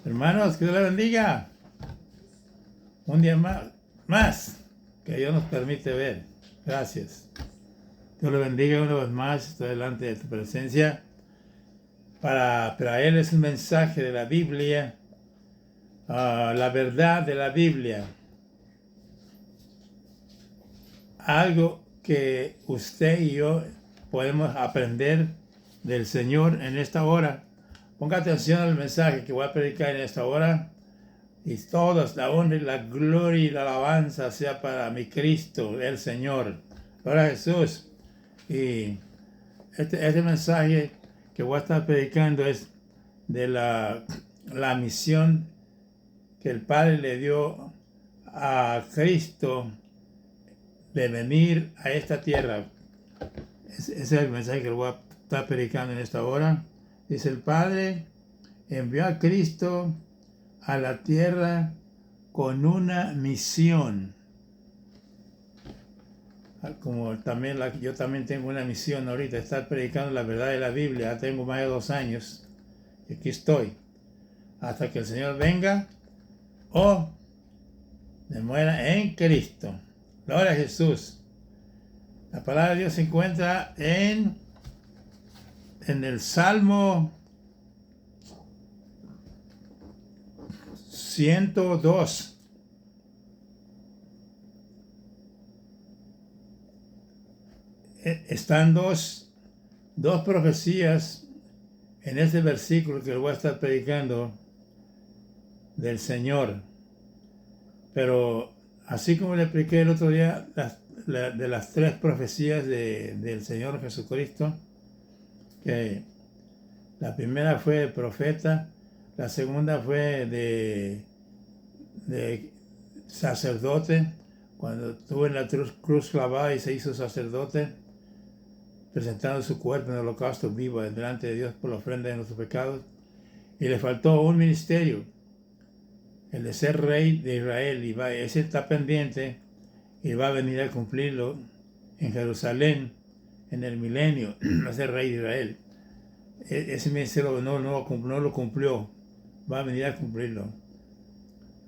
Hermanos, que Dios les bendiga. Un día más que Dios nos permite ver. Gracias. Dios les bendiga una vez más. Estoy delante de tu presencia para traerles un mensaje de la Biblia, la verdad de la Biblia. Algo que usted y yo podemos aprender del Señor en esta hora. Ponga atención al mensaje que voy a predicar en esta hora. Y todos, la honra y la gloria y la alabanza sea para mi Cristo, el Señor. Gloria a Jesús. Y este mensaje que voy a estar predicando es de la misión que el Padre le dio a Cristo de venir a esta tierra. Ese es el mensaje que voy a estar predicando en esta hora. Dice: el Padre envió a Cristo a la tierra con una misión. Como también yo también tengo una misión ahorita, estar predicando la verdad de la Biblia. Ya tengo más de 2 años y aquí estoy hasta que el Señor venga o me muera en Cristo. Gloria a Jesús. La palabra de Dios se encuentra en el Salmo 102. Están dos profecías en este versículo que voy a estar predicando del Señor. Pero así como le expliqué el otro día de las 3 profecías del Señor Jesucristo, que la primera fue de profeta, la segunda fue de sacerdote, cuando estuvo en la cruz clavada y se hizo sacerdote, presentando su cuerpo en holocausto vivo delante de Dios por la ofrenda de nuestros pecados. Y le faltó un ministerio, el de ser rey de Israel, y ese está pendiente y va a venir a cumplirlo en Jerusalén en el milenio, va a ser rey de Israel. Ese ministerio no lo cumplió, va a venir a cumplirlo.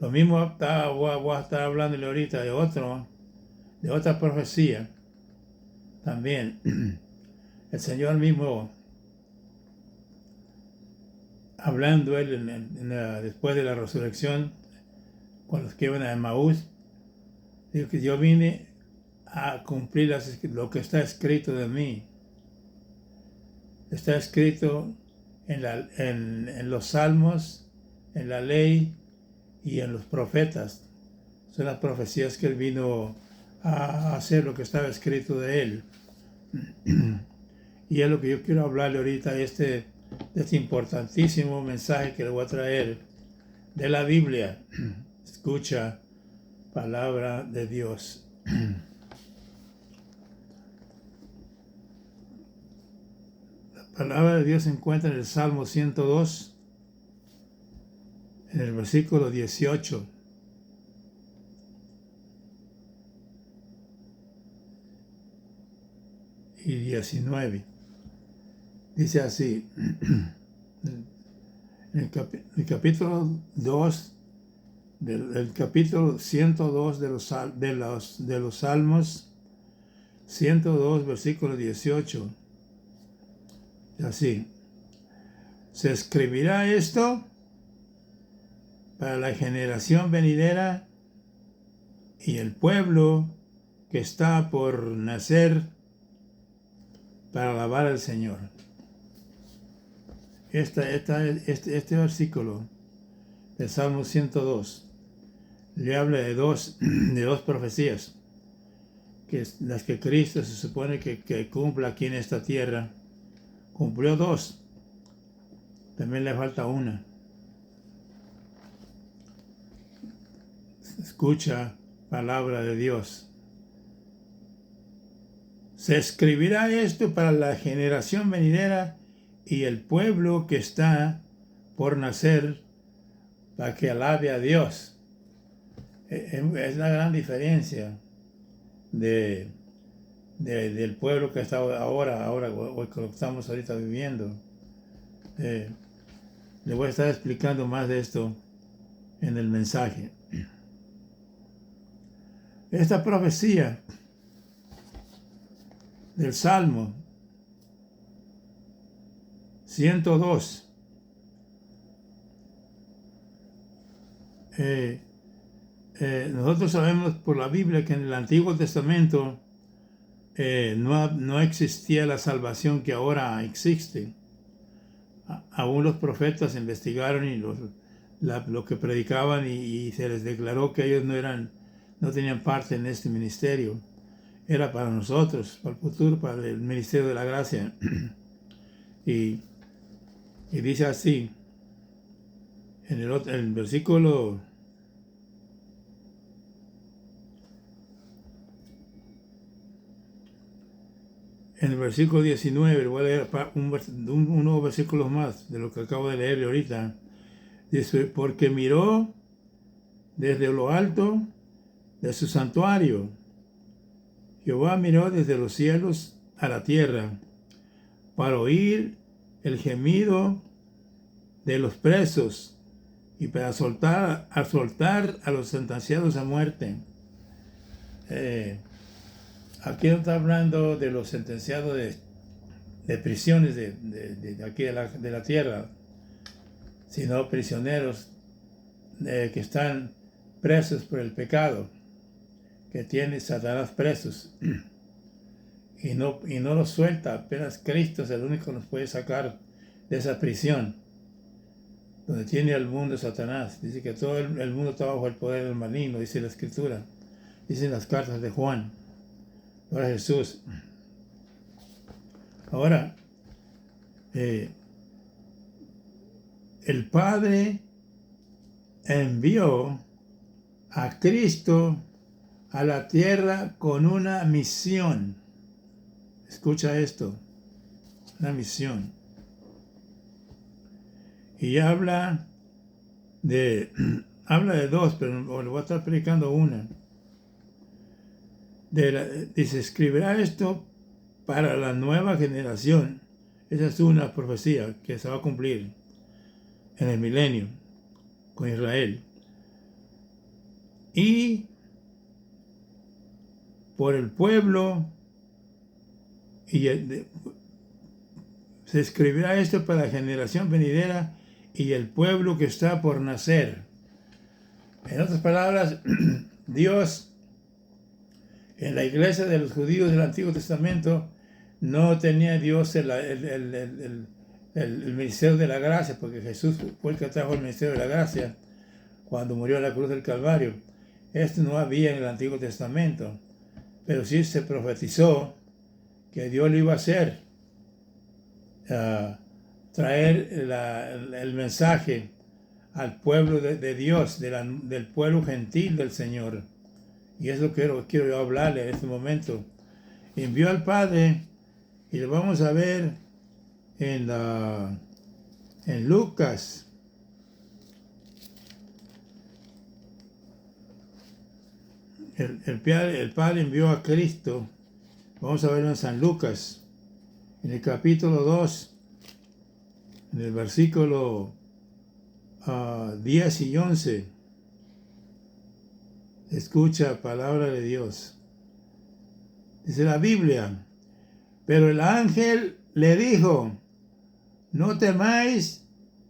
Lo mismo voy a estar hablándole ahorita de otra profecía también. El Señor mismo, hablando él después de la resurrección, con los que iban a Emaús, dijo que yo vine a cumplir lo que está escrito de mí. Está escrito en los salmos, en la ley y en los profetas. Son las profecías que él vino a hacer, lo que estaba escrito de él. Y es lo que yo quiero hablarle ahorita, de este importantísimo mensaje que le voy a traer de la Biblia. Escucha palabra de Dios. La palabra de Dios se encuentra en el Salmo 102, en el versículo 18. Y 19. Dice así, en el capítulo 2, el capítulo 102 de los Salmos, 102, versículo 18. Así, se escribirá esto para la generación venidera y el pueblo que está por nacer para alabar al Señor. Este versículo del Salmo 102 le habla de dos profecías, que es las que Cristo se supone que cumpla aquí en esta tierra. Cumplió 2, también le falta una. Escucha palabra de Dios. Se escribirá esto para la generación venidera y el pueblo que está por nacer, para que alabe a Dios. Es la gran diferencia del pueblo que está ahora que estamos ahorita viviendo. Le voy a estar explicando más de esto en el mensaje. Esta profecía del Salmo 102 nosotros sabemos por la Biblia que en el Antiguo Testamento no existía la salvación que ahora existe. Aún los profetas investigaron y lo que predicaban y se les declaró que ellos no tenían parte en este ministerio. Era para nosotros, para el futuro, para el ministerio de la gracia. y dice así, en el versículo en el versículo 19, voy a leer unos versículos más de lo que acabo de leerle ahorita. Dice, porque miró desde lo alto de su santuario. Jehová miró desde los cielos a la tierra para oír el gemido de los presos y para soltar a los sentenciados a muerte. Aquí no está hablando de los sentenciados de prisiones de aquí de la tierra, sino prisioneros que están presos por el pecado, que tiene Satanás presos. Y no los suelta, apenas Cristo es el único que nos puede sacar de esa prisión, donde tiene al mundo Satanás. Dice que todo el mundo está bajo el poder del maligno, dice la Escritura, dicen las cartas de Juan. Ahora Jesús. Ahora, el Padre envió a Cristo a la tierra con una misión. Escucha esto, una misión. Y habla de dos, pero le voy a estar predicando una. Dice, escribirá esto para la nueva generación. Esa es una profecía que se va a cumplir en el milenio con Israel. Y por el pueblo, se escribirá esto para la generación venidera y el pueblo que está por nacer. En otras palabras, Dios en la iglesia de los judíos del Antiguo Testamento no tenía Dios el ministerio de la gracia, porque Jesús fue el que trajo el ministerio de la gracia cuando murió en la cruz del Calvario. Esto no había en el Antiguo Testamento, pero sí se profetizó que Dios lo iba a hacer, traer el mensaje al pueblo de Dios, del pueblo gentil del Señor. Y es lo que quiero yo hablarle en este momento. Envió al Padre, y lo vamos a ver en Lucas. El Padre envió a Cristo. Vamos a verlo en San Lucas, en el capítulo 2, en el versículo 10 y 11. Escucha palabra de Dios. Dice la Biblia, pero el ángel le dijo, no temáis,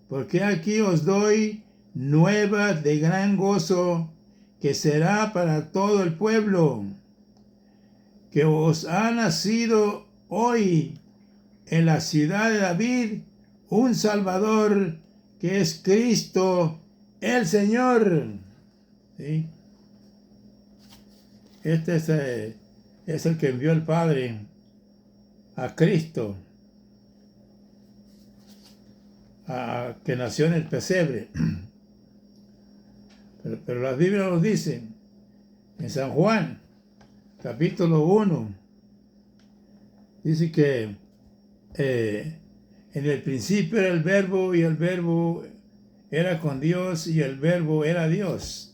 porque aquí os doy nuevas de gran gozo, que será para todo el pueblo, que os ha nacido hoy en la ciudad de David un Salvador, que es Cristo el Señor. ¿Sí? Este es el que envió el Padre a Cristo, que nació en el pesebre. Pero la Biblia nos dice, en San Juan, capítulo 1, dice que en el principio era el Verbo, y el Verbo era con Dios, y el Verbo era Dios.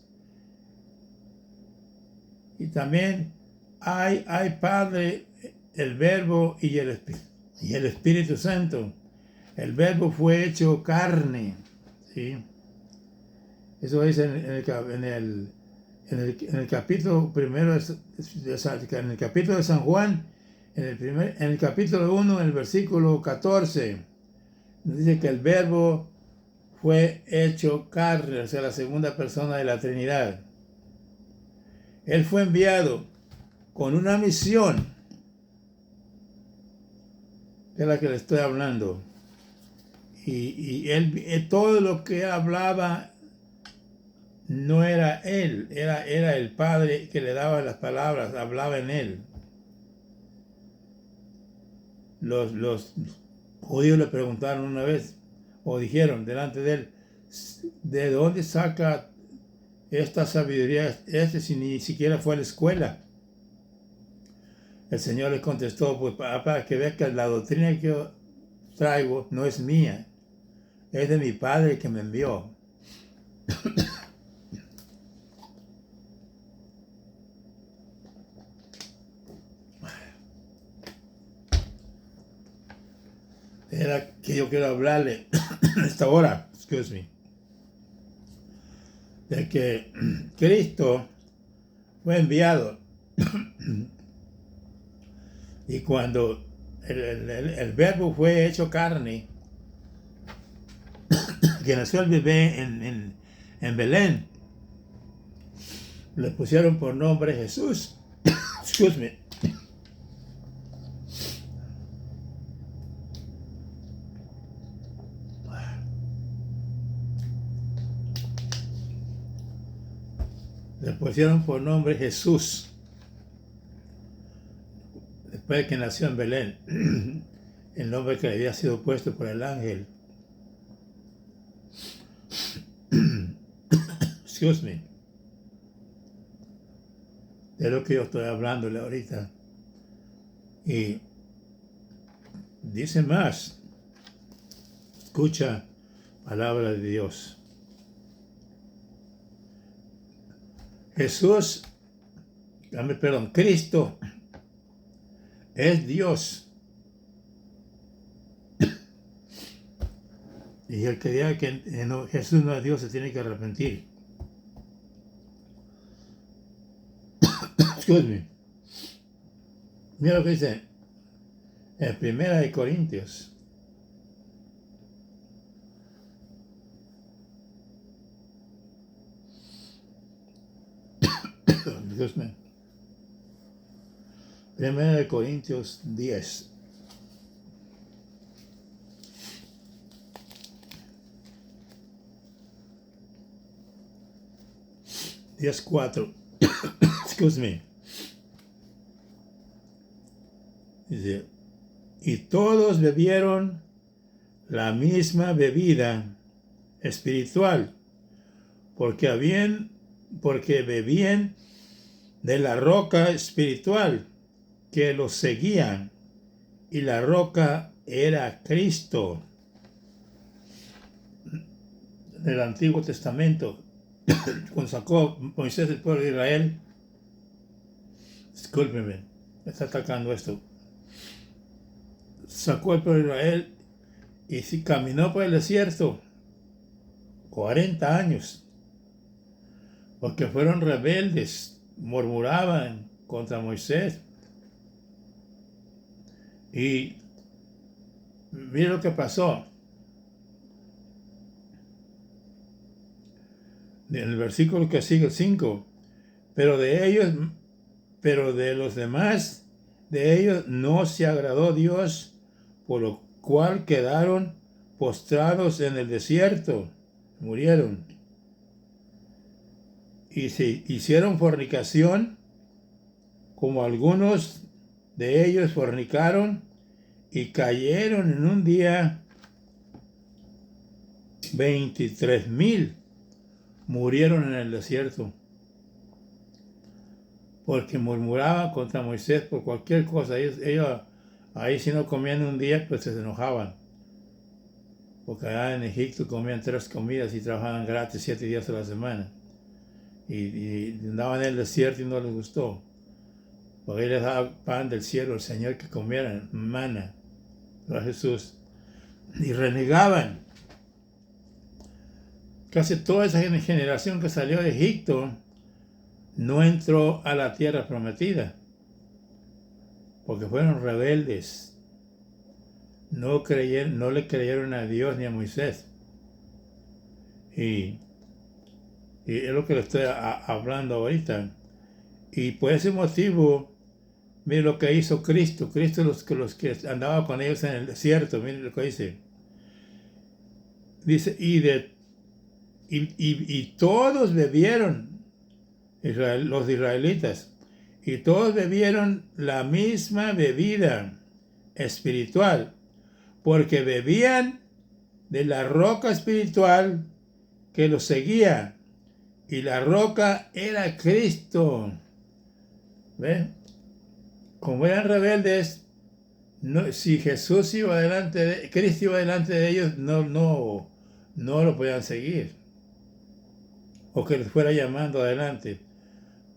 Y también hay Padre, el Verbo y el Espíritu Santo. El Verbo fue hecho carne. ¿sí? Eso dice en el capítulo primero, en el capítulo de San Juan, en el capítulo 1, en el versículo 14, dice que el Verbo fue hecho carne, o sea, la segunda persona de la Trinidad. Él fue enviado con una misión, que es la que le estoy hablando. Y él, todo lo que él hablaba no era él, era el Padre que le daba las palabras, hablaba en él. Los judíos le preguntaron una vez, o dijeron delante de él, ¿de dónde saca esta sabiduría si ni siquiera fue a la escuela? El Señor le contestó, pues para que veas que la doctrina que yo traigo no es mía, es de mi Padre que me envió. Era que yo quiero hablarle en esta hora, de que Cristo fue enviado y cuando el Verbo fue hecho carne, que nació el bebé en Belén, le pusieron por nombre Jesús. Le pusieron por nombre Jesús, después de que nació en Belén, el nombre que le había sido puesto por el ángel. De lo que yo estoy hablándole ahorita. Y dice más, escucha palabra de Dios. Cristo es Dios. Y el que diga que Jesús no es Dios se tiene que arrepentir. Mira lo que dice en 1 Corintios. Dios mío. 1 Corintios 10. Diez 4. Dice, y todos bebieron la misma bebida espiritual, porque bebían de la roca espiritual que los seguían, y la roca era Cristo. Del Antiguo Testamento, cuando sacó Moisés del pueblo de Israel, discúlpeme, me está atacando esto, sacó el pueblo de Israel y caminó por el desierto 40 años, porque fueron rebeldes, murmuraban contra Moisés. Y mira lo que pasó. En el versículo que sigue, el 5, pero de los demás, de ellos no se agradó Dios, por lo cual quedaron postrados en el desierto, murieron. Y se hicieron fornicación, como algunos de ellos fornicaron, y cayeron en un día 23,000. Murieron en el desierto, porque murmuraban contra Moisés por cualquier cosa. Ellos ahí si no comían un día, pues se enojaban, porque allá en Egipto comían 3 comidas y trabajaban gratis 7 días a la semana, y andaban en el desierto y no les gustó, porque ahí les daba pan del cielo el Señor que comieran, maná, a Jesús, y renegaban. casi toda esa generación que salió de Egipto no entró a la tierra prometida, porque fueron rebeldes, no le creyeron a Dios ni a Moisés. Y es lo que le estoy hablando ahorita. Y por ese motivo, mire lo que hizo Cristo. Cristo, los que andaba con ellos en el desierto, mire lo que dice. Dice, y todos bebieron, los israelitas, y todos bebieron la misma bebida espiritual, porque bebían de la roca espiritual que los seguía, y la roca era Cristo. ¿Ven? Como eran rebeldes, si Jesús iba delante Cristo iba delante de ellos, no lo podían seguir, o que les fuera llamando adelante.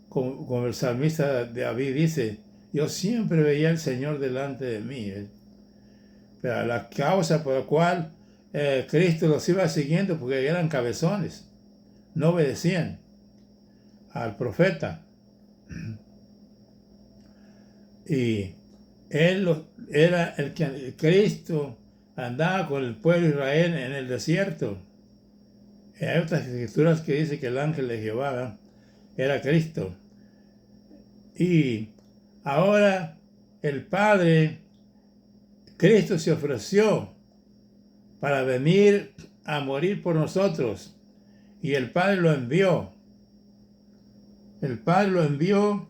Como el salmista David dice, yo siempre veía al Señor delante de mí. Pero la causa por la cual Cristo los iba siguiendo, porque eran cabezones, no obedecían al profeta. Y él era el que Cristo andaba con el pueblo de Israel en el desierto. Hay otras escrituras que dice que el ángel de Jehová era Cristo. Y ahora el Padre, Cristo se ofreció para venir a morir por nosotros. Y el Padre lo envió. El Padre lo envió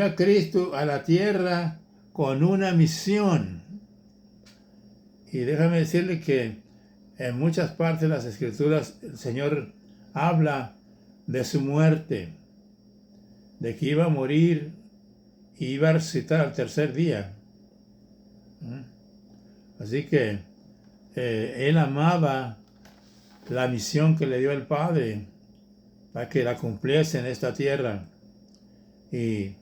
a Cristo a la tierra con una misión. Y déjame decirle que en muchas partes de las Escrituras el Señor habla de su muerte, de que iba a morir y iba a resucitar al tercer día. Así que Él amaba la misión que le dio el Padre para que la cumpliese en esta tierra. Y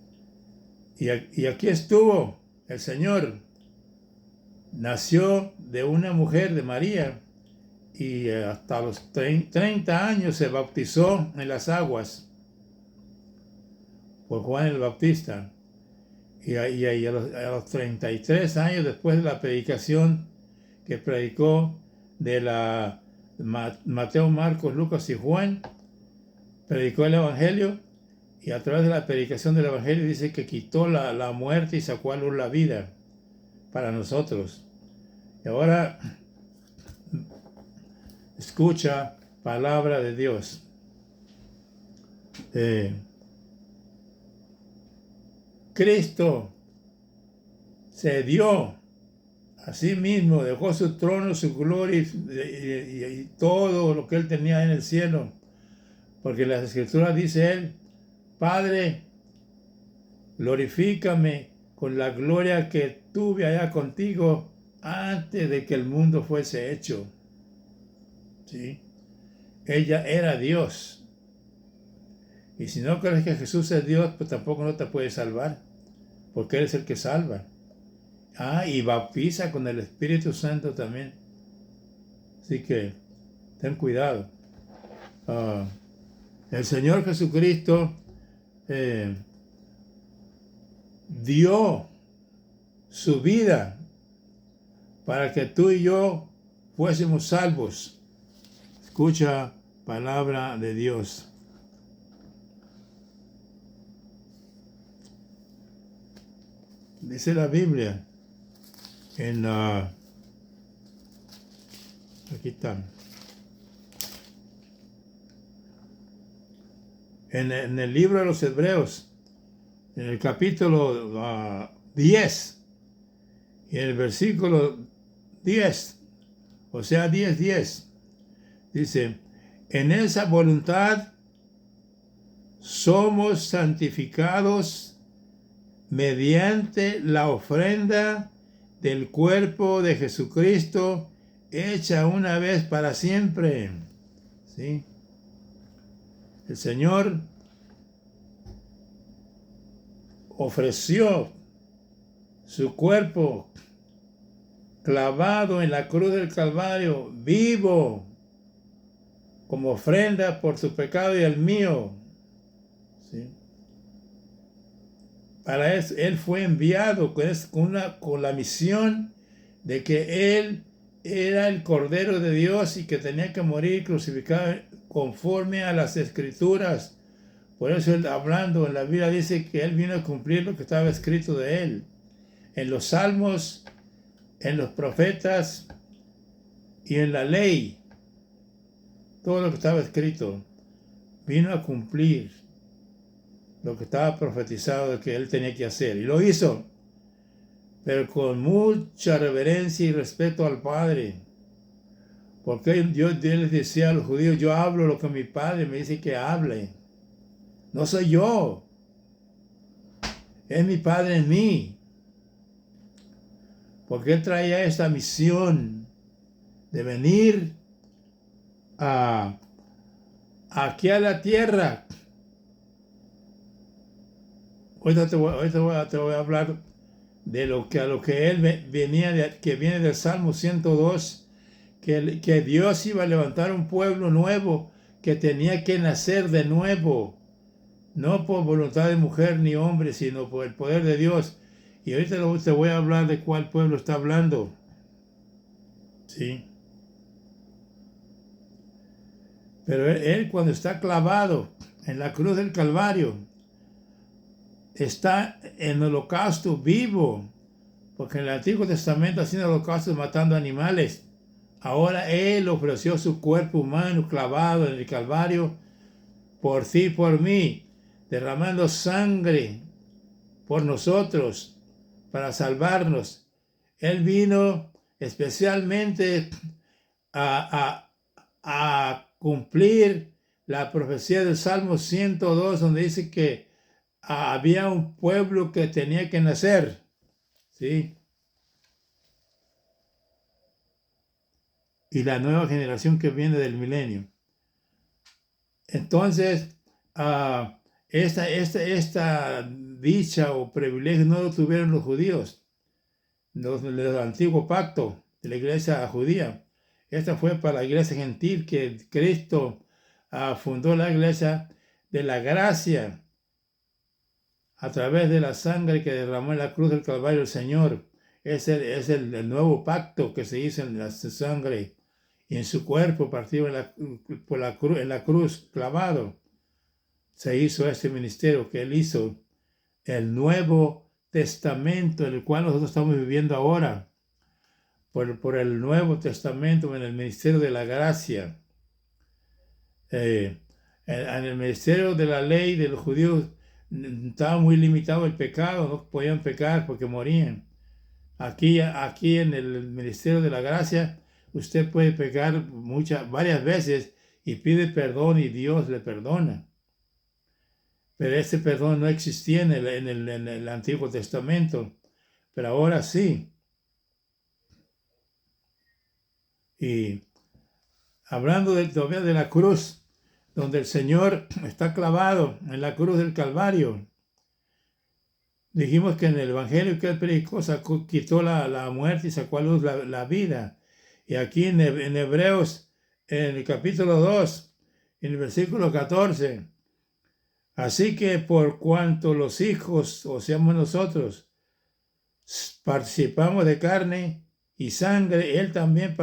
aquí estuvo el Señor. Nació de una mujer, de María, y hasta los 30 años se bautizó en las aguas por Juan el Bautista. Y a los 33 años después de la predicación que predicó de Mateo, Marcos, Lucas y Juan, predicó el Evangelio, y a través de la predicación del Evangelio dice que quitó la muerte y sacó a luz la vida para nosotros. Y ahora escucha palabra de Dios. Cristo se dio a sí mismo, dejó su trono, su gloria y todo lo que él tenía en el cielo, porque en las Escrituras dice él: Padre, glorifícame con la gloria que tuve allá contigo antes de que el mundo fuese hecho. ¿Sí? Ella era Dios. Y si no crees que Jesús es Dios, pues tampoco no te puede salvar, porque Él es el que salva. Y bautiza con el Espíritu Santo también. Así que ten cuidado. El Señor Jesucristo dio su vida para que tú y yo fuésemos salvos. Escucha palabra de Dios. Dice la Biblia aquí está, en el libro de los Hebreos, en el capítulo 10 y en el versículo 10, o sea 10:10, dice: en esa voluntad somos santificados mediante la ofrenda del cuerpo de Jesucristo, hecha una vez para siempre. ¿Sí? El Señor ofreció su cuerpo clavado en la cruz del Calvario, vivo, como ofrenda por tu pecado y el mío. ¿Sí? Para eso Él fue enviado con la misión de que Él era el Cordero de Dios y que tenía que morir crucificado conforme a las Escrituras. Por eso Él, hablando en la Biblia, dice que Él vino a cumplir lo que estaba escrito de Él. En los Salmos, en los profetas y en la ley, todo lo que estaba escrito, vino a cumplir lo que estaba profetizado de que Él tenía que hacer. Y lo hizo, pero con mucha reverencia y respeto al Padre. Porque Dios les decía a los judíos, yo hablo lo que mi Padre me dice que hable. No soy yo. Es mi Padre en mí. Porque Él traía esta misión de venir aquí a la tierra. Ahorita te voy a hablar de lo que Él venía, que viene del Salmo 102, que Dios iba a levantar un pueblo nuevo, que tenía que nacer de nuevo, no por voluntad de mujer ni hombre, sino por el poder de Dios. Y ahorita te voy a hablar de cuál pueblo está hablando. ¿Sí? Pero él cuando está clavado en la cruz del Calvario, está en holocausto vivo, porque en el Antiguo Testamento hacían holocaustos matando animales. Ahora Él ofreció su cuerpo humano clavado en el Calvario por ti y por mí, derramando sangre por nosotros para salvarnos. Él vino especialmente a cumplir la profecía del Salmo 102, donde dice que había un pueblo que tenía que nacer. ¿Sí? Y la nueva generación que viene del milenio. Entonces, esta dicha o privilegio no lo tuvieron los judíos, los del antiguo pacto de la iglesia judía. Esta fue para la iglesia gentil que Cristo fundó la iglesia de la gracia a través de la sangre que derramó en la cruz del Calvario el Señor. Es el nuevo pacto que se hizo en la sangre y en su cuerpo partido en la cruz clavado. Se hizo este ministerio que Él hizo, el Nuevo Testamento, en el cual nosotros estamos viviendo ahora, por el Nuevo Testamento, en el ministerio de la gracia. En el ministerio de la ley de los judíos estaba muy limitado el pecado, no podían pecar porque morían. Aquí en el ministerio de la gracia, usted puede pecar varias veces y pide perdón y Dios le perdona. Pero ese perdón no existía en el Antiguo Testamento, pero ahora sí. Y hablando todavía de la cruz, donde el Señor está clavado en la cruz del Calvario, dijimos que en el Evangelio que Él predicó quitó la muerte y sacó a luz la vida. Y aquí en Hebreos, en el capítulo 2, en el versículo 14, así que por cuanto los hijos, o seamos nosotros, participamos de carne y sangre, Él también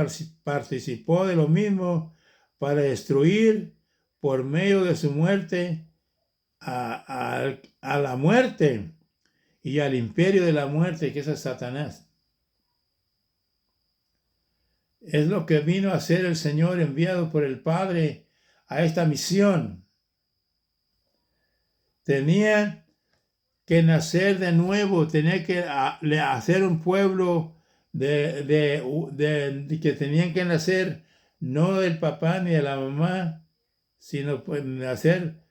participó de lo mismo para destruir por medio de su muerte a la muerte y al imperio de la muerte, que es Satanás. Es lo que vino a hacer el Señor enviado por el Padre a esta misión. Tenía que nacer de nuevo, tenía que hacer un pueblo que tenían que nacer no del papá ni de la mamá, sino nacer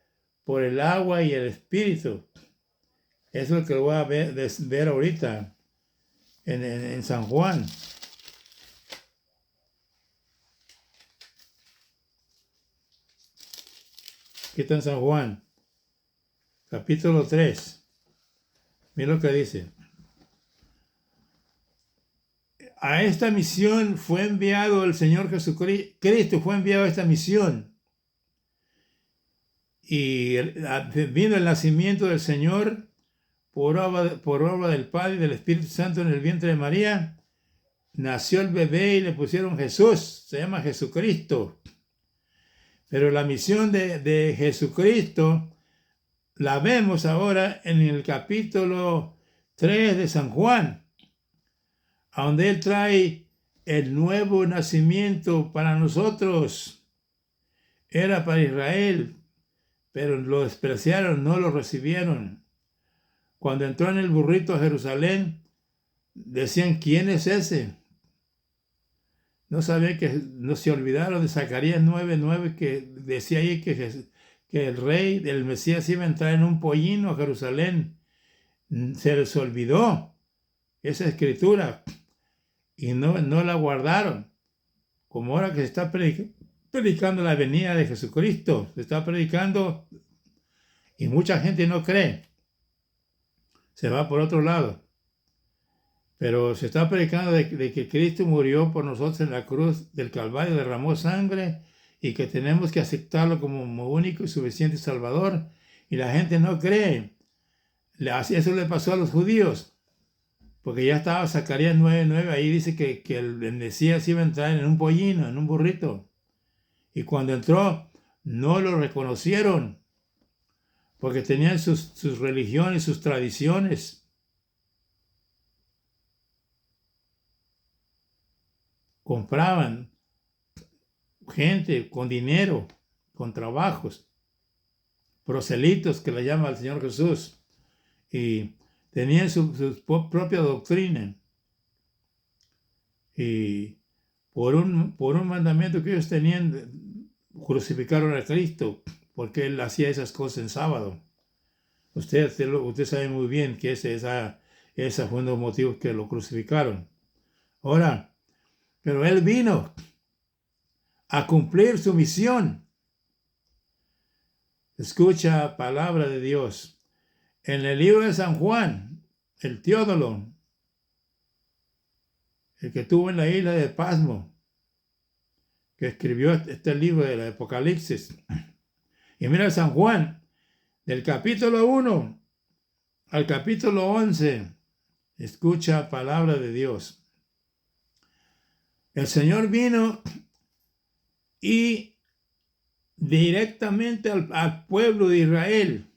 por el agua y el espíritu. Eso es lo que voy a ver ahorita en San Juan. Aquí está en San Juan, capítulo 3. Mira lo que dice. A esta misión fue enviado el Señor Jesucristo, fue enviado a esta misión. y vino el nacimiento del Señor por obra del Padre y del Espíritu Santo en el vientre de María. Nació el bebé y le pusieron Jesús, se llama Jesucristo. Pero la misión de Jesucristo la vemos ahora en el capítulo 3 de San Juan, a donde Él trae el nuevo nacimiento para nosotros. Era para Israel, pero lo despreciaron, no lo recibieron. Cuando entró en el burrito a Jerusalén, decían, ¿quién es ese? No sabían que, no se olvidaron de Zacarías 9:9, que decía ahí que el rey, el Mesías, iba a entrar en un pollino a Jerusalén. Se les olvidó esa escritura y no la guardaron. Como ahora que se está predicando la venida de Jesucristo, se está predicando y mucha gente no cree. Se va por otro lado. Pero se está predicando de que Cristo murió por nosotros en la cruz del Calvario, derramó sangre y que tenemos que aceptarlo como único y suficiente Salvador. Y la gente no cree. Eso le pasó a los judíos, porque ya estaba Zacarías 9:9, ahí dice que el Mesías iba a entrar en un pollino, en un burrito. Y cuando entró, no lo reconocieron, porque tenían sus religiones, sus tradiciones. Compraban gente con dinero, con trabajos, proselitos que le llama al Señor Jesús, y tenían su propia doctrina. Y por un mandamiento que ellos tenían, crucificaron a Cristo, porque Él hacía esas cosas en sábado. Usted sabe muy bien que ese fue uno de los motivos que lo crucificaron. Ahora, pero Él vino a cumplir su misión. Escucha palabra de Dios. En el libro de San Juan, el Teódolo, el que estuvo en la isla de Pasmo, que escribió este libro del Apocalipsis. Y mira San Juan, del capítulo 1 al capítulo 11, escucha palabra de Dios. El Señor vino y directamente al pueblo de Israel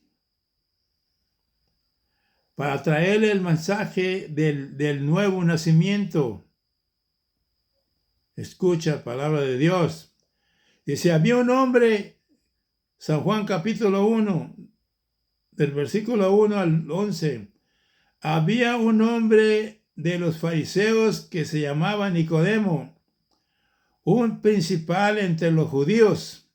para traerle el mensaje del nuevo nacimiento. Escucha palabra de Dios. Dice, había un hombre, San Juan capítulo 1, del versículo 1 al 11, había un hombre de los fariseos que se llamaba Nicodemo, un principal entre los judíos.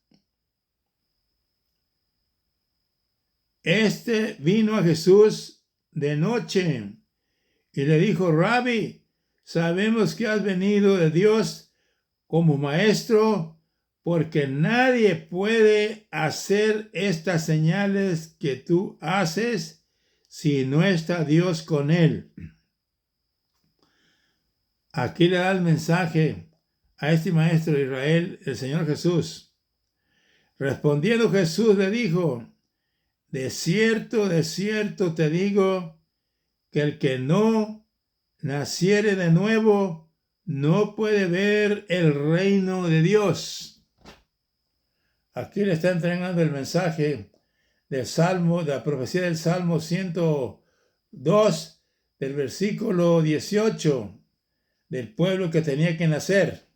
Este vino a Jesús de noche y le dijo, Rabbi, sabemos que has venido de Dios como maestro, porque nadie puede hacer estas señales que tú haces si no está Dios con él. Aquí le da el mensaje a este maestro de Israel, el Señor Jesús. Respondiendo Jesús le dijo, de cierto te digo, que el que no naciere de nuevo no puede ver el reino de Dios. Aquí le está entregando el mensaje del Salmo, de la profecía del Salmo 102, del versículo 18, del pueblo que tenía que nacer.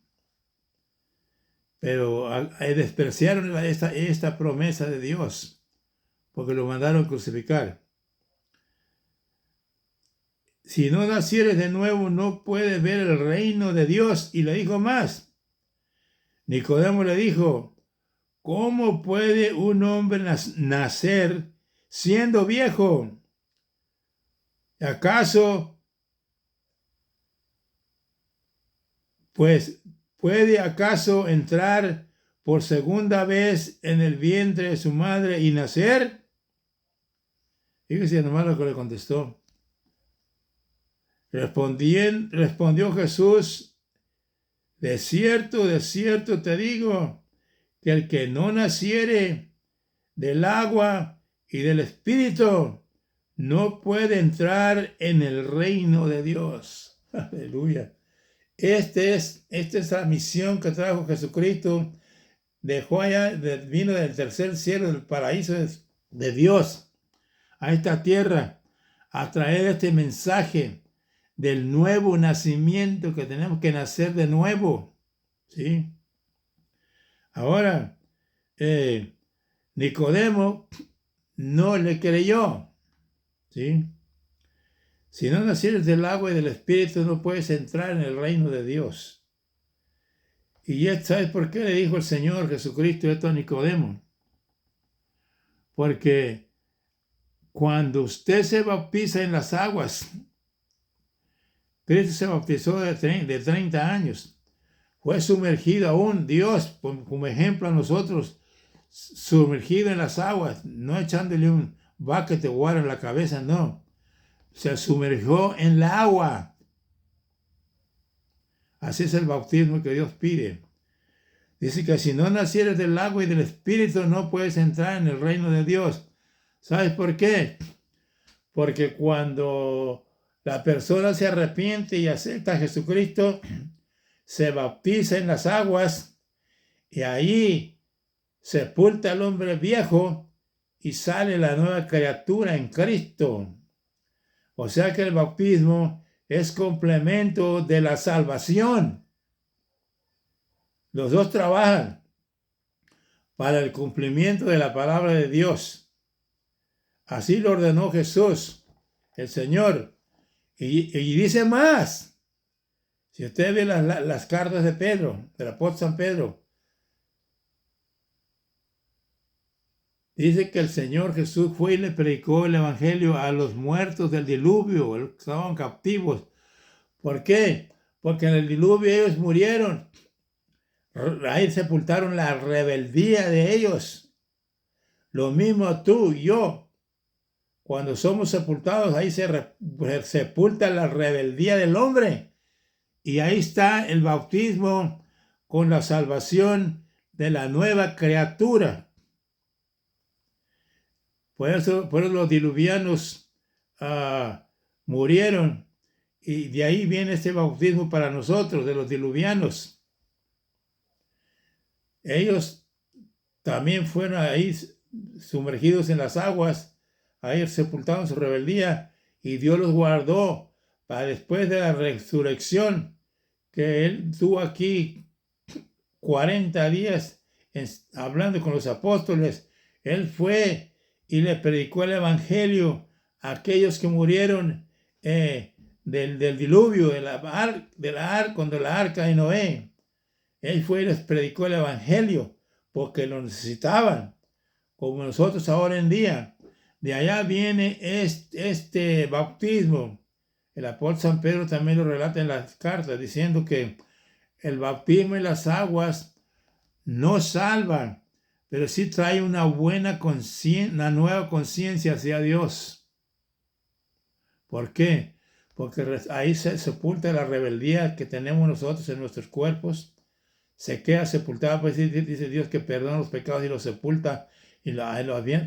Pero despreciaron esta promesa de Dios, porque lo mandaron crucificar. Si no nacieres de nuevo, no puedes ver el reino de Dios. Y le dijo más. Nicodemo le dijo, ¿cómo puede un hombre nacer siendo viejo? ¿Acaso, puede acaso entrar por segunda vez en el vientre de su madre y nacer? Fíjese nomás lo que le contestó. Respondió Jesús, de cierto te digo, que el que no naciere del agua y del Espíritu no puede entrar en el reino de Dios. Aleluya. Esta es la misión que trajo Jesucristo. Dejó allá, vino del tercer cielo, del paraíso de Dios, a esta tierra, a traer este mensaje del nuevo nacimiento, que tenemos que nacer de nuevo. ¿Sí? Ahora, Nicodemo no le creyó. ¿Sí? Si no nacieres del agua y del Espíritu, no puedes entrar en el reino de Dios. Y ya sabes por qué le dijo el Señor Jesucristo esto a Nicodemo. Porque cuando usted se bautiza en las aguas, Cristo se bautizó de 30 años, fue sumergido aún, Dios, como ejemplo a nosotros, sumergido en las aguas, no echándole un bucket de agua en la cabeza, no. Se sumergió en la agua. Así es el bautismo que Dios pide. Dice que si no nacieres del agua y del Espíritu, no puedes entrar en el reino de Dios. ¿Sabes por qué? Porque cuando la persona se arrepiente y acepta a Jesucristo, se bautiza en las aguas y ahí sepulta al hombre viejo y sale la nueva criatura en Cristo. O sea que el bautismo es complemento de la salvación. Los dos trabajan para el cumplimiento de la palabra de Dios. Así lo ordenó Jesús, el Señor. Y dice más. Si usted ve las cartas de Pedro, del apóstol San Pedro, dice que el Señor Jesús fue y le predicó el evangelio a los muertos del diluvio, los que estaban captivos. ¿Por qué? Porque en el diluvio ellos murieron. Ahí sepultaron la rebeldía de ellos. Lo mismo tú y yo. Cuando somos sepultados, ahí se sepulta la rebeldía del hombre. Y ahí está el bautismo con la salvación de la nueva criatura. Por eso los diluvianos murieron. Y de ahí viene este bautismo para nosotros, de los diluvianos. Ellos también fueron ahí sumergidos en las aguas, ahí sepultados en su rebeldía, y Dios los guardó para después de la resurrección, que Él tuvo aquí 40 días hablando con los apóstoles. Él fue y le predicó el evangelio a aquellos que murieron del diluvio, cuando la arca de Noé. Él fue y les predicó el evangelio porque lo necesitaban, como nosotros ahora en día. De allá viene este bautismo. El apóstol San Pedro también lo relata en las cartas, diciendo que el bautismo en las aguas no salvan, pero sí trae una nueva conciencia hacia Dios. ¿Por qué? Porque ahí se sepulta la rebeldía que tenemos nosotros en nuestros cuerpos. Se queda sepultada, pues dice Dios que perdona los pecados y los sepulta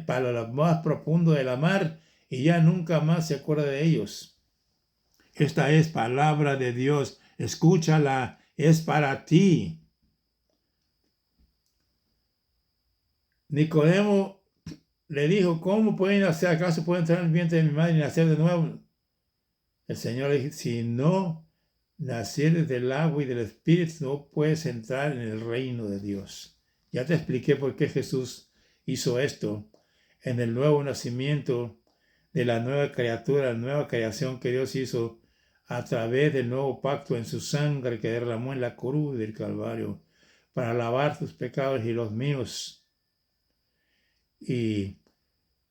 para lo más profundo de la mar, y ya nunca más se acuerda de ellos. Esta es palabra de Dios. Escúchala, es para ti. Nicodemo le dijo, ¿cómo pueden hacer? ¿Acaso pueden entrar en el vientre de mi madre y nacer de nuevo? El Señor le dijo, si no nacieres del agua y del Espíritu, no puedes entrar en el reino de Dios. Ya te expliqué por qué Jesús hizo esto. En el nuevo nacimiento de la nueva criatura, la nueva creación que Dios hizo a través del nuevo pacto en su sangre que derramó en la cruz del Calvario para lavar tus pecados y los míos. Y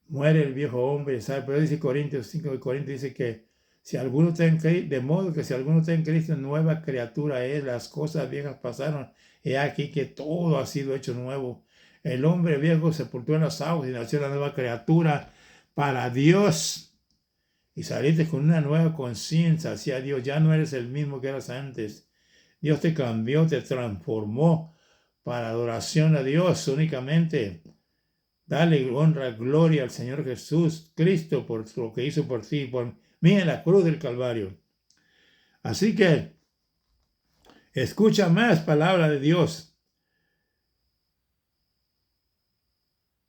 muere el viejo hombre, ¿sabe? Pero dice Corintios 5, dice que si alguno está en Cristo, de modo que si alguno está en Cristo, nueva criatura es, las cosas viejas pasaron, he aquí que todo ha sido hecho nuevo. El hombre viejo sepultó en las aguas y nació la nueva criatura para Dios. Y saliste con una nueva conciencia hacia Dios. Ya no eres el mismo que eras antes. Dios te cambió, te transformó para adoración a Dios únicamente. Dale honra, gloria al Señor Jesús Cristo por lo que hizo por ti, por mí en la cruz del Calvario. Así que escucha más palabra de Dios.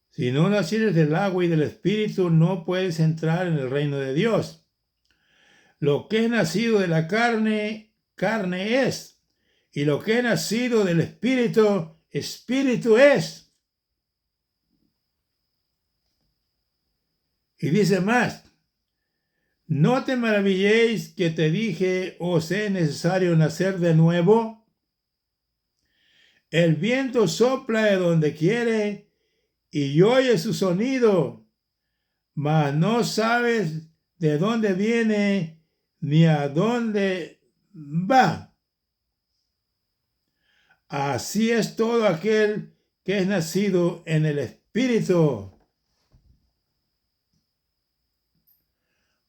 Si no nacieres del agua y del Espíritu, no puedes entrar en el reino de Dios. Lo que es nacido de la carne, carne es. Y lo que es nacido del Espíritu, Espíritu es. Y dice más, no te maravilléis que te dije, os es necesario nacer de nuevo. El viento sopla de donde quiere y oye su sonido, mas no sabes de dónde viene ni a dónde va. Así es todo aquel que es nacido en el Espíritu.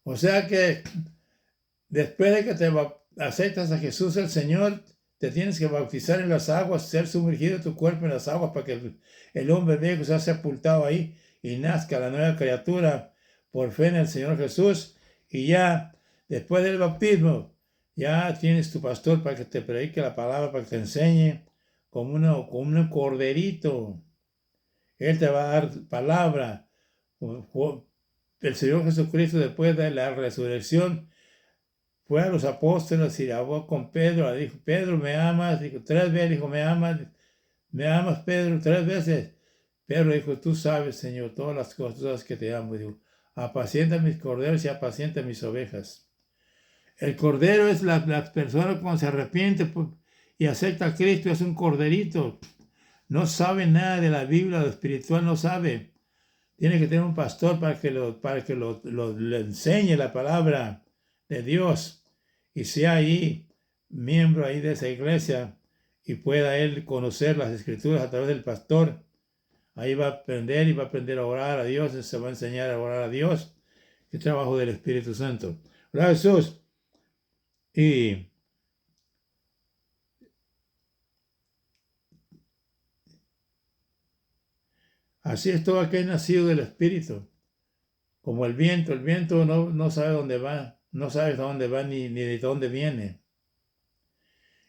O sea que después de que te aceptas a Jesús el Señor, te tienes que bautizar en las aguas, ser sumergido tu cuerpo en las aguas para que el hombre viejo sea sepultado ahí y nazca la nueva criatura por fe en el Señor Jesús. Y ya después del bautismo, ya tienes tu pastor para que te predique la palabra, para que te enseñe como un corderito. Él te va a dar palabra. El Señor Jesucristo, después de la resurrección, fue a los apóstoles y habló con Pedro. Dijo, Pedro, ¿me amas? Dijo, 3 veces, dijo, ¿me amas? ¿Me amas, Pedro? 3 veces. Pedro dijo, tú sabes, Señor, todas las cosas que te amo. Dijo, apacienta mis corderos y apacienta mis ovejas. El cordero es la persona cuando se arrepiente y acepta a Cristo, es un corderito. No sabe nada de la Biblia, lo espiritual no sabe. Tiene que tener un pastor para que le enseñe la palabra de Dios y sea ahí miembro ahí de esa iglesia y pueda él conocer las escrituras a través del pastor. Ahí va a aprender y va a aprender a orar a Dios y se va a enseñar a orar a Dios. El trabajo del Espíritu Santo. Gracias, Jesús. Y así es todo aquel nacido del Espíritu. Como el viento no sabe dónde va, no sabes a dónde va ni de dónde viene.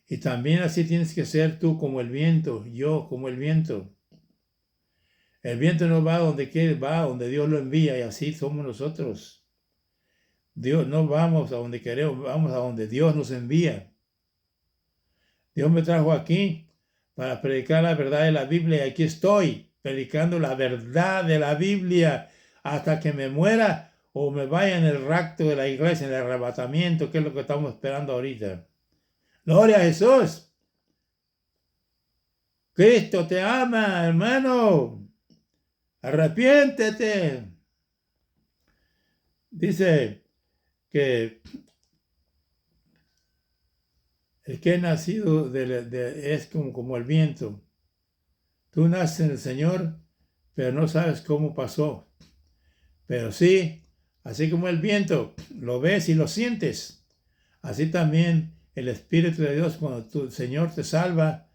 Y también así tienes que ser tú como el viento, yo como el viento. El viento no va donde quiere, va donde Dios lo envía y así somos nosotros. Dios, no vamos a donde queremos, vamos a donde Dios nos envía. Dios me trajo aquí para predicar la verdad de la Biblia y aquí estoy predicando la verdad de la Biblia hasta que me muera o me vaya en el rapto de la iglesia, en el arrebatamiento, que es lo que estamos esperando ahorita. Gloria a Jesús. Cristo te ama, hermano. Arrepiéntete. Dice que el que es nacido es como el viento. Tú naces en el Señor, pero no sabes cómo pasó. Pero sí, así como el viento, lo ves y lo sientes. Así también el Espíritu de Dios, cuando el Señor te salva,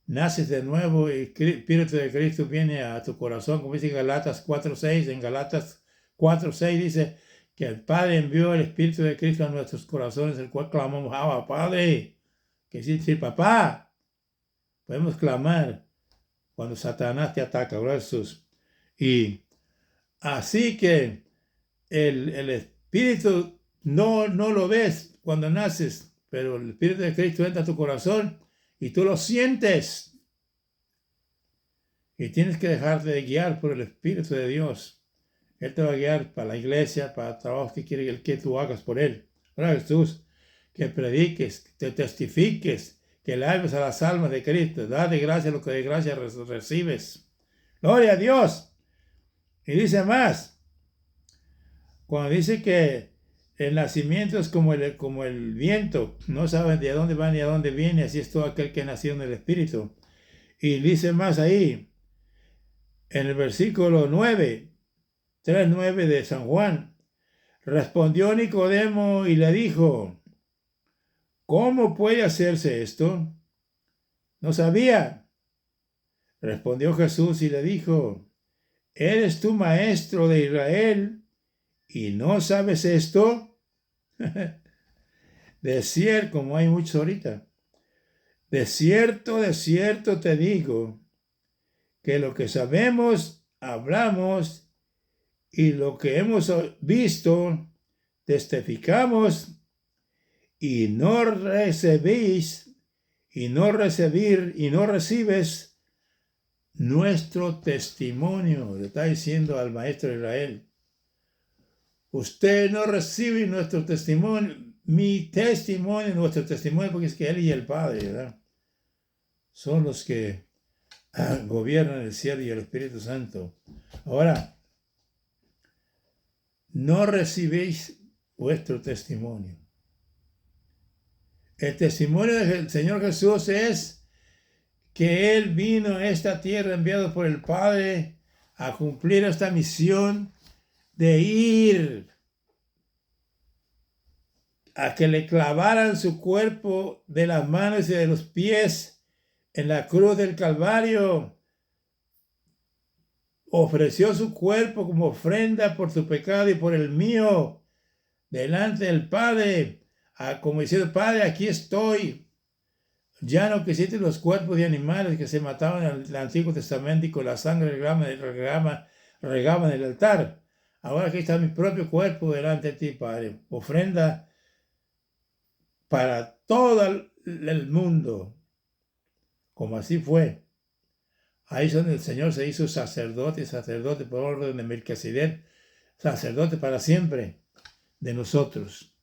naces de nuevo y el Espíritu de Cristo viene a tu corazón, como dice Galatas 4:6. En Galatas 4:6 dice que el Padre envió el Espíritu de Cristo a nuestros corazones, el cual clamamos, Abba, Padre, que sí, decir, papá. Podemos clamar cuando Satanás te ataca, ¿verdad, Jesús? Y así que el Espíritu no lo ves cuando naces, pero el Espíritu de Cristo entra a tu corazón y tú lo sientes. Y tienes que dejarte de guiar por el Espíritu de Dios. Él te va a guiar para la iglesia, para trabajos que quiere que tú hagas por Él. ¿Verdad, Jesús? Que prediques, que te testifiques, que le hables a las almas de Cristo. Da de gracia lo que de gracia recibes. Gloria a Dios. Y dice más. Cuando dice que el nacimiento es como el viento, no saben de dónde va ni a dónde viene, así es todo aquel que nació en el Espíritu. Y dice más ahí, en el versículo 9, 3:9 de San Juan, respondió Nicodemo y le dijo, ¿cómo puede hacerse esto? No sabía. Respondió Jesús y le dijo, ¿eres tú maestro de Israel y no sabes esto? De cierto, como hay muchos ahorita, de cierto te digo, que lo que sabemos, hablamos, y lo que hemos visto, testificamos, y no recibís, y no recibes nuestro testimonio. Le está diciendo al maestro de Israel, usted no recibe nuestro testimonio, mi testimonio, nuestro testimonio, porque es que Él y el Padre, ¿verdad? Son los que gobiernan el cielo y el Espíritu Santo. Ahora, no recibéis vuestro testimonio. El testimonio del Señor Jesús es que Él vino a esta tierra enviado por el Padre a cumplir esta misión de ir a que le clavaran su cuerpo de las manos y de los pies en la cruz del Calvario. Ofreció su cuerpo como ofrenda por su pecado y por el mío delante del Padre, como diciendo, Padre, aquí estoy. Ya no quisiste los cuerpos de animales que se mataban en el Antiguo Testamento y con la sangre regaban el altar. Ahora aquí está mi propio cuerpo delante de ti, Padre. Ofrenda para todo el mundo, como así fue. Ahí es donde el Señor se hizo sacerdote por orden de Melquisedec, sacerdote para siempre de nosotros.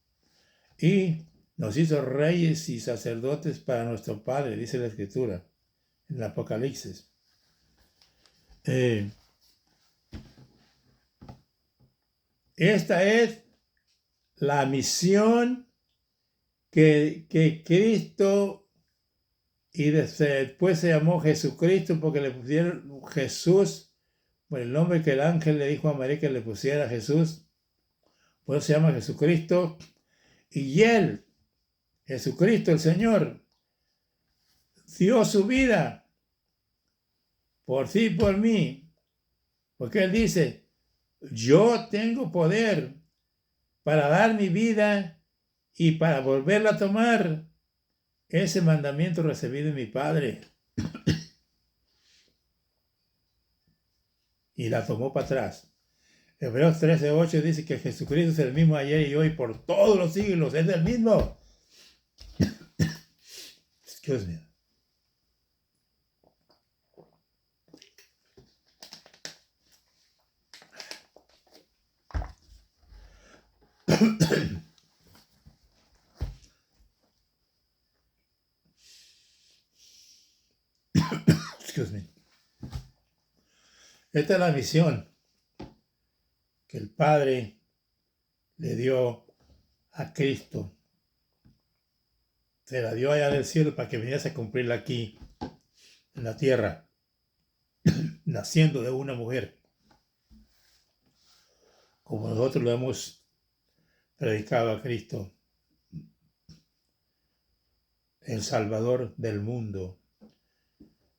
Y nos hizo reyes y sacerdotes para nuestro Padre, dice la Escritura, en el Apocalipsis. Esta es la misión que Cristo, y después se llamó Jesucristo porque le pusieron Jesús, por el nombre que el ángel le dijo a María que le pusiera Jesús, por eso se llama Jesucristo. Y Él, Jesucristo el Señor, dio su vida por ti y por mí, porque Él dice, yo tengo poder para dar mi vida y para volverla a tomar. Ese mandamiento recibido de mi Padre. Y la tomó para atrás. Hebreos 13:8 dice que Jesucristo es el mismo ayer y hoy por todos los siglos. Es el mismo. Excuse me. Excuse me. Esta es la misión que el Padre le dio a Cristo. Se la dio allá del cielo para que viniese a cumplirla aquí en la tierra, naciendo de una mujer, como nosotros lo hemos predicado a Cristo, el Salvador del mundo,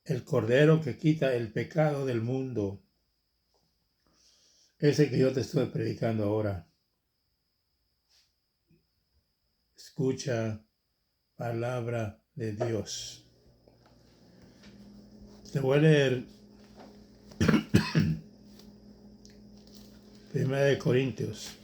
el Cordero que quita el pecado del mundo. Ese que yo te estoy predicando ahora. Escucha palabra de Dios. Te voy a leer 1 Corintios.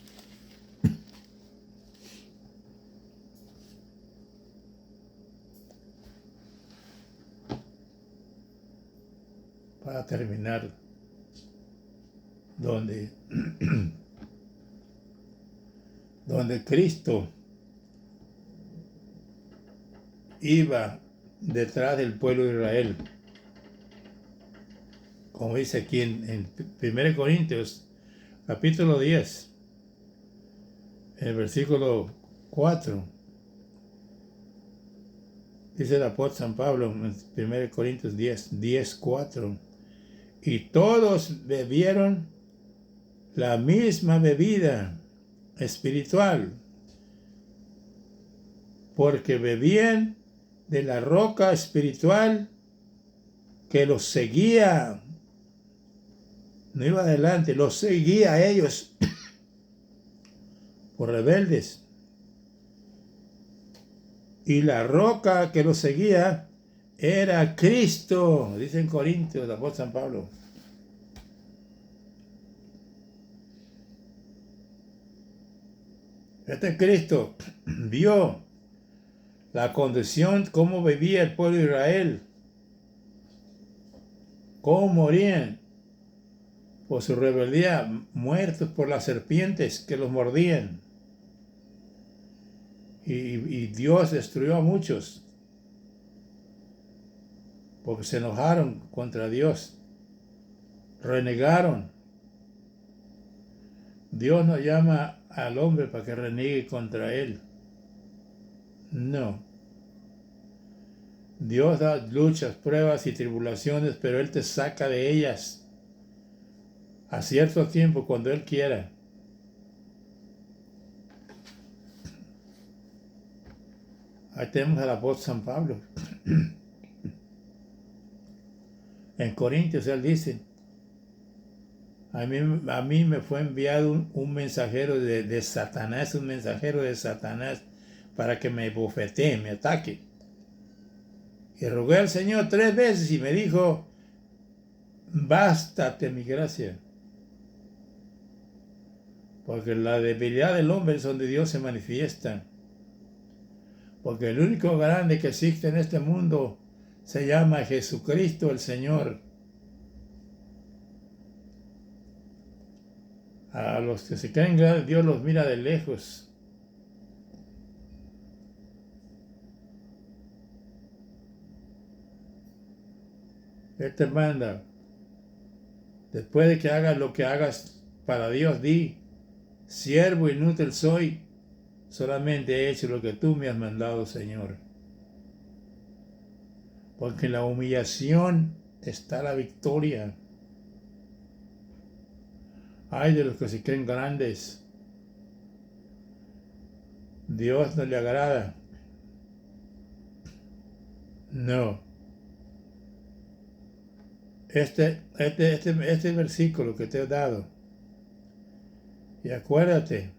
Para terminar, donde Cristo iba detrás del pueblo de Israel, como dice aquí en 1 Corintios capítulo 10, en el versículo 4, dice el apóstol San Pablo en 1 Corintios 10:4, y todos bebieron la misma bebida espiritual, porque bebían de la roca espiritual que los seguía. no iba adelante, los seguía a ellos por rebeldes. Y la roca que los seguía era Cristo, dice en Corintios, el apóstol San Pablo. Este Cristo vio la condición, cómo vivía el pueblo de Israel, cómo morían por su rebeldía, muertos por las serpientes que los mordían. Y Dios destruyó a muchos porque se enojaron contra Dios, renegaron. Dios no llama al hombre para que reniegue contra él. No. Dios da luchas, pruebas y tribulaciones, pero Él te saca de ellas a cierto tiempo cuando Él quiera. Ahí tenemos al apóstol San Pablo. En Corintios Él dice, a mí me fue enviado un mensajero de Satanás, un mensajero de Satanás para que me bofetee, me ataque. Y rogué al Señor 3 veces y me dijo, bástate mi gracia. Porque la debilidad del hombre es donde Dios se manifiesta. Porque el único grande que existe en este mundo se llama Jesucristo el Señor. A los que se creen grandes, Dios los mira de lejos. Él te manda, después de que hagas lo que hagas para Dios, di, siervo inútil soy, solamente he hecho lo que tú me has mandado, Señor. Porque en la humillación está la victoria. Ay de los que se creen grandes. Dios no le agrada. No. Este versículo que te he dado. Y acuérdate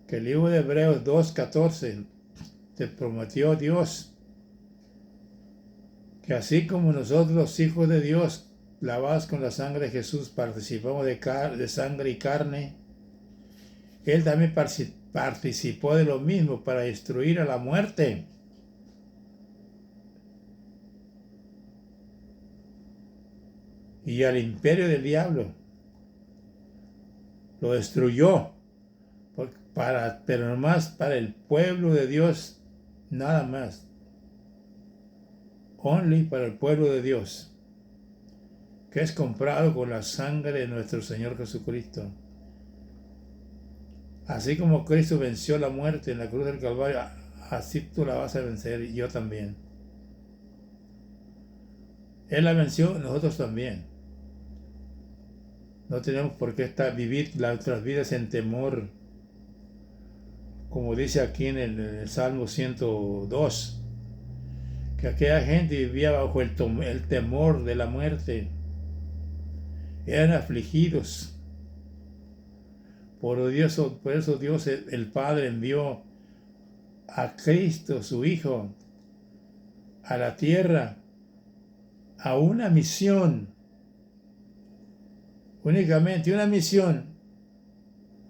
que el libro de Hebreos 2:14 te prometió Dios que así como nosotros los hijos de Dios lavados con la sangre de Jesús participamos de sangre y carne, Él también participó de lo mismo para destruir a la muerte. Y al imperio del diablo. Lo destruyó. Pero nomás para el pueblo de Dios, nada más. Only para el pueblo de Dios, que es comprado con la sangre de nuestro Señor Jesucristo. Así como Cristo venció la muerte en la cruz del Calvario, así tú la vas a vencer y yo también. Él la venció, nosotros también. No tenemos por qué vivir nuestras vidas en temor. Como dice aquí en el Salmo 102, que aquella gente vivía bajo el temor de la muerte. Eran afligidos. Por eso Dios el Padre envió a Cristo, su Hijo, a la tierra, a una misión. Únicamente una misión,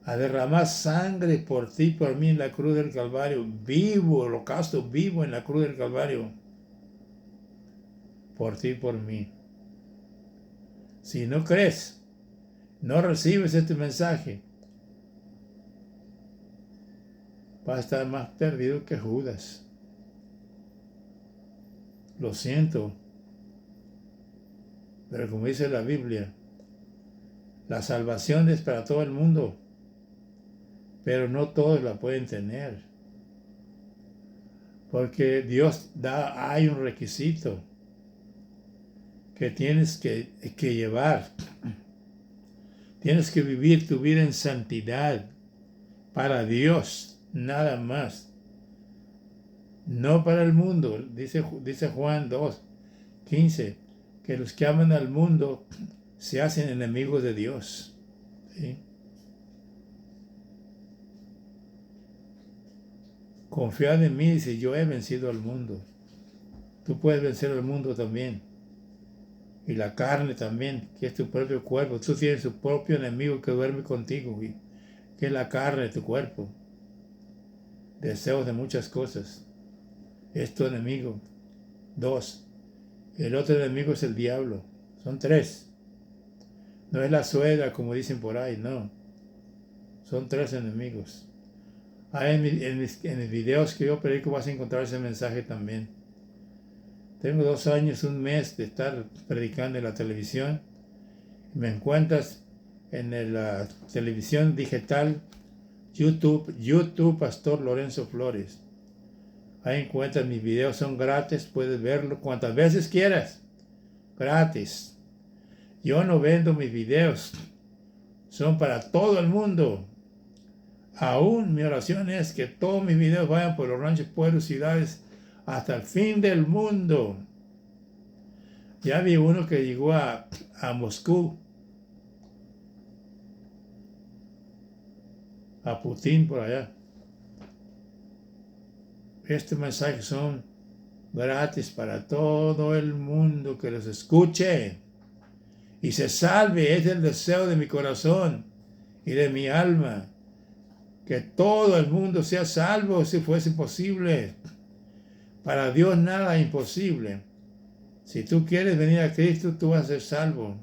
a derramar sangre por ti y por mí en la cruz del Calvario, vivo, holocausto vivo en la cruz del Calvario, por ti y por mí. Si no crees, no recibes este mensaje, vas a estar más perdido que Judas. Lo siento, pero como dice la Biblia, la salvación es para todo el mundo, pero no todos la pueden tener. Porque Dios hay un requisito que tienes que llevar. Tienes que vivir tu vida en santidad para Dios, nada más. No para el mundo. Dice Juan 2:15, que los que aman al mundo se hacen enemigos de Dios. ¿Sí? Confiad en mí, dice, yo he vencido al mundo. Tú puedes vencer al mundo también. Y la carne también, que es tu propio cuerpo. Tú tienes tu propio enemigo que duerme contigo, que es la carne de tu cuerpo. Deseos de muchas cosas. Es tu enemigo. 2. El otro enemigo es el diablo. Son 3. No es la suegra, como dicen por ahí, no. Son 3 enemigos. En mis videos que yo predico vas a encontrar ese mensaje también. Tengo 2 años, 1 mes de estar predicando en la televisión. Me encuentras en la televisión digital, YouTube Pastor Lorenzo Flores. Ahí encuentras mis videos, son gratis, puedes verlo cuantas veces quieras. Gratis. Yo no vendo mis videos, son para todo el mundo. Aún mi oración es que todos mis videos vayan por los ranchos, pueblos, ciudades, hasta el fin del mundo. Ya vi uno que llegó a Moscú, a Putin por allá. Estos mensajes son gratis para todo el mundo que los escuche y se salve. Es el deseo de mi corazón y de mi alma, que todo el mundo sea salvo si fuese posible. Para Dios nada es imposible. Si tú quieres venir a Cristo, tú vas a ser salvo.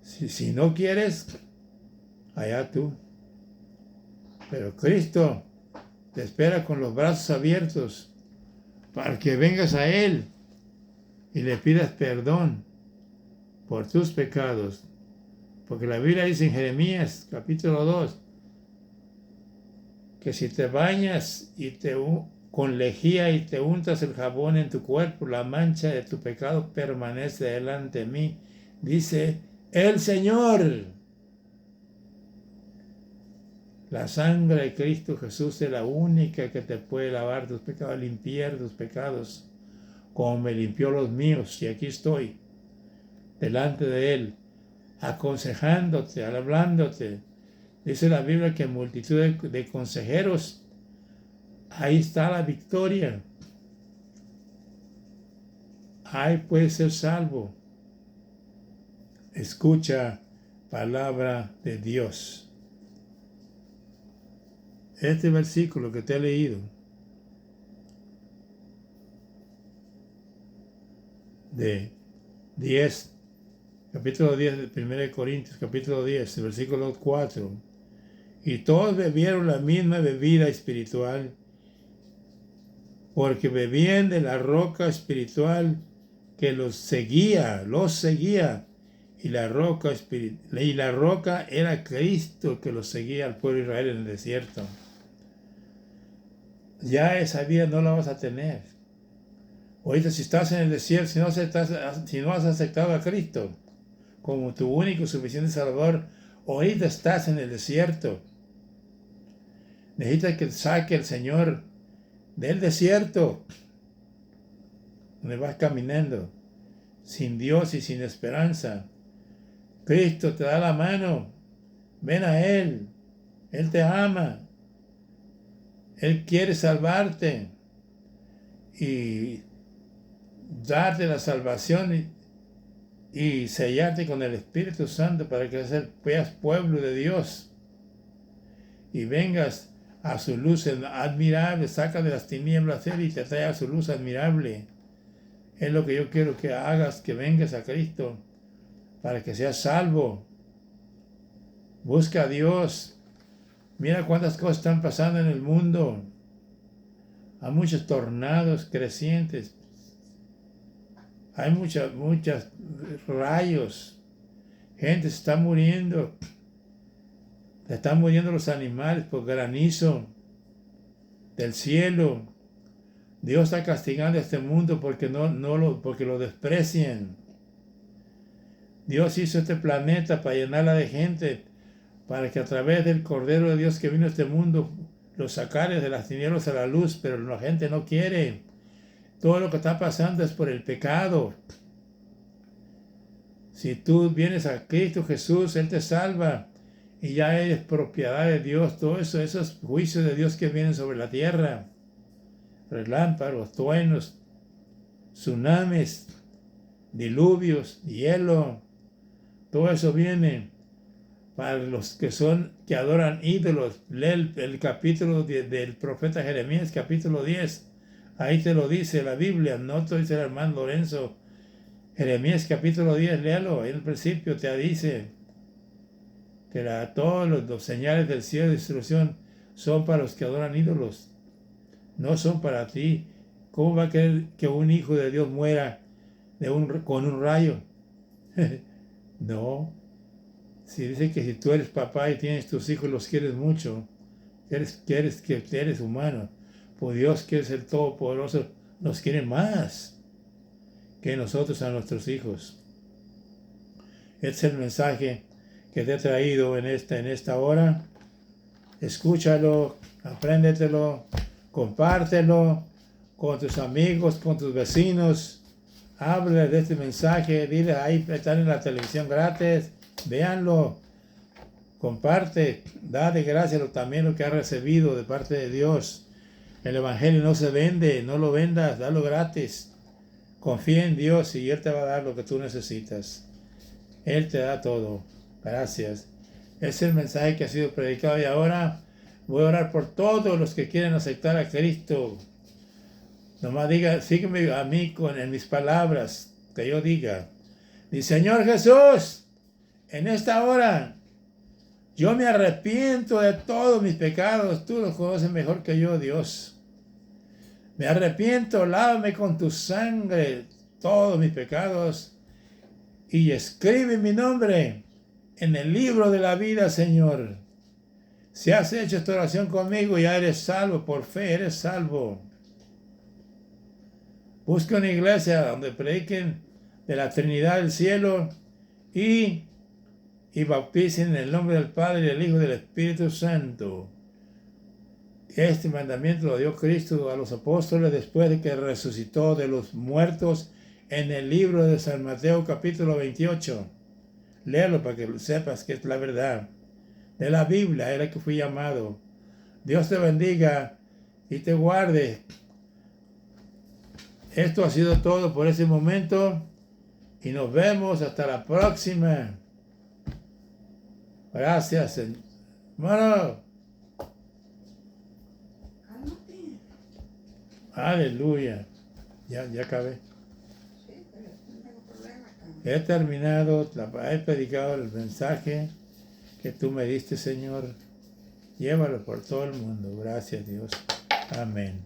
Si no quieres, allá tú. Pero Cristo te espera con los brazos abiertos para que vengas a Él y le pidas perdón por tus pecados. Porque la Biblia dice en Jeremías capítulo 2 que si te bañas con lejía y te untas el jabón en tu cuerpo, la mancha de tu pecado permanece delante de mí, dice el Señor. La sangre de Cristo Jesús es la única que te puede lavar tus pecados, limpiar tus pecados, como me limpió los míos. Y aquí estoy, delante de Él, aconsejándote, hablándote. Dice la Biblia que en multitud de consejeros, ahí está la victoria. Ahí puedes ser salvo. Escucha palabra de Dios. Este versículo que te he leído de 10, capítulo 10 de 1 Corintios, capítulo 10, versículo 4. Y todos bebieron la misma bebida espiritual, porque bebían de la roca espiritual que los seguía, y la roca era Cristo que los seguía al pueblo de Israel en el desierto. Ya esa vida no la vas a tener. Ahorita si estás en el desierto, si no has aceptado a Cristo como tu único y suficiente Salvador, ahorita estás en el desierto. Necesitas que te saque el Señor del desierto, donde vas caminando, sin Dios y sin esperanza. Cristo te da la mano, ven a Él, Él te ama, Él quiere salvarte y darte la salvación y sellarte con el Espíritu Santo para que seas pueblo de Dios y vengas a su luz admirable. Saca de las tinieblas Él y te trae a su luz admirable. Es lo que yo quiero que hagas, que vengas a Cristo para que seas salvo. Busca a Dios. Mira cuántas cosas están pasando en el mundo. Hay muchos tornados crecientes. Hay muchos rayos. Gente se está muriendo. Se están muriendo los animales por granizo del cielo. Dios está castigando a este mundo porque porque lo desprecian. Dios hizo este planeta para llenarla de gente, para que a través del Cordero de Dios que vino a este mundo los sacara de las tinieblas a la luz, pero la gente no quiere. Todo lo que está pasando es por el pecado. Si tú vienes a Cristo Jesús, Él te salva y ya eres propiedad de Dios. Todo eso, esos juicios de Dios que vienen sobre la tierra, relámpagos, truenos, tsunamis, diluvios, hielo, todo eso viene para los que adoran ídolos. Lee el capítulo del profeta Jeremías, capítulo 10. Ahí te lo dice la Biblia, no te dice el hermano Lorenzo. Jeremías capítulo 10, léalo. En el principio te dice que todos los señales del cielo de destrucción son para los que adoran ídolos. No son para ti. ¿Cómo va a querer que un hijo de Dios muera con un rayo? No. Si dice que si tú eres papá y tienes tus hijos, los quieres mucho, que eres humano, pues Dios, que es el Todopoderoso, nos quiere más que nosotros a nuestros hijos. Este es el mensaje que te he traído en esta hora. Escúchalo, apréndetelo, compártelo con tus amigos, con tus vecinos. Habla de este mensaje, dile, ahí están en la televisión gratis. Véanlo, comparte, da de gracia también lo que has recibido de parte de Dios. El Evangelio no se vende, no lo vendas, dalo gratis. Confía en Dios y Él te va a dar lo que tú necesitas. Él te da todo. Gracias. Ese es el mensaje que ha sido predicado y ahora voy a orar por todos los que quieren aceptar a Cristo. Nomás diga, sígueme a mí en mis palabras, que yo diga. Mi Señor Jesús, en esta hora, yo me arrepiento de todos mis pecados. Tú los conoces mejor que yo, Dios. Me arrepiento, lávame con tu sangre todos mis pecados y escribe mi nombre en el libro de la vida, Señor. Si has hecho esta oración conmigo, ya eres salvo, por fe eres salvo. Busca una iglesia donde prediquen de la Trinidad del cielo y bauticen en el nombre del Padre, del Hijo y del Espíritu Santo. Este mandamiento lo dio Cristo a los apóstoles después de que resucitó de los muertos en el libro de San Mateo capítulo 28. Léalo para que sepas que es la verdad. De la Biblia era que fui llamado. Dios te bendiga y te guarde. Esto ha sido todo por ese momento y nos vemos hasta la próxima. Gracias, hermano. Aleluya. Ya acabé. Sí, pero no tengo problema con... He terminado, he predicado el mensaje que tú me diste, Señor. Llévalo por todo el mundo. Gracias, Dios. Amén.